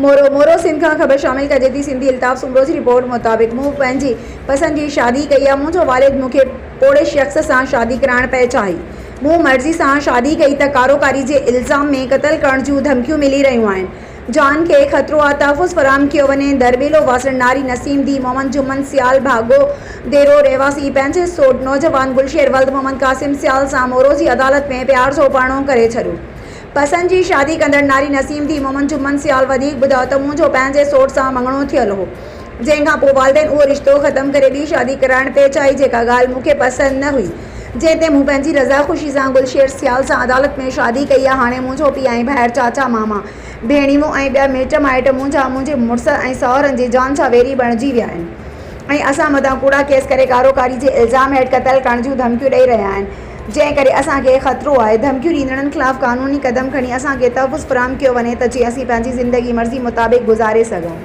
मोरो मोरो सिंध खां ख़बर शामिल कजे थी। सिंधी अल्ताफ़ सुमरो जी रिपोर्ट मुताबिक़ मूं पंहिंजी पसंद जी शादी कई आहे। मुंहिंजो वालिद मूंखे पोड़े शख़्स सां शादी कराइण पिए चाही। मूं मर्ज़ी सां शादी कई त कारोकारी जे इल्ज़ाम में क़त्ल करण जूं धमकियूं मिली रहियूं आहिनि। जान खे ख़तरो आहे। तहफ़ुज़ फराहम कयो वञे। दरबेलो वासण नारी नसीम दी मोहम्मद जुमन सियाल भागो देरो रहवासी पंहिंजे सोट नौजवान गुलशेर वल्द मोहम्मद कासिम सियाल सां मोरो जी अदालत में प्यार सोपाणो करे छॾियो। पसंद जी शादी कंदड़ नारी नसीम दी मोहम्मद जुमन सियाल वधीक ॿुधायो त मुंहिंजो पंहिंजे सोट सां मङणो थियल हो, जंहिंखां पोइ वालिदैन उहो रिश्तो ख़तमु करे ॿी शादी कराइण पिए चाही, जेका ॻाल्हि मूंखे पसंदि न हुई। जंहिं ते मूं पंहिंजी रज़ा ख़ुशी सां गुलशेर सियाल सां अदालत में शादी कई आहे। हाणे मुंहिंजो पीउ ऐं भाइर चाचा मामा भेणीवो ऐं ॿिया मिट माइट मुंहिंजे मुड़ुस ऐं साहुरनि जे जान सां वेरी बणिजी विया आहिनि ऐं असां मथां कूड़ा केस करे कारोकारी जे इल्ज़ाम हेठि क़त्ल करण जूं धमकियूं ॾेई रहिया आहिनि। जंहिं करे असांखे ख़तरो आहे। धमकियूं ॾींदड़नि ख़िलाफ़ क़ानूनी क़दम खणी असांखे तहफ़ुज़ फ़राहम कयो वञे त जीअं असीं पंहिंजी ज़िंदगी मर्ज़ी मुताबिक़ गुज़ारे सघूं।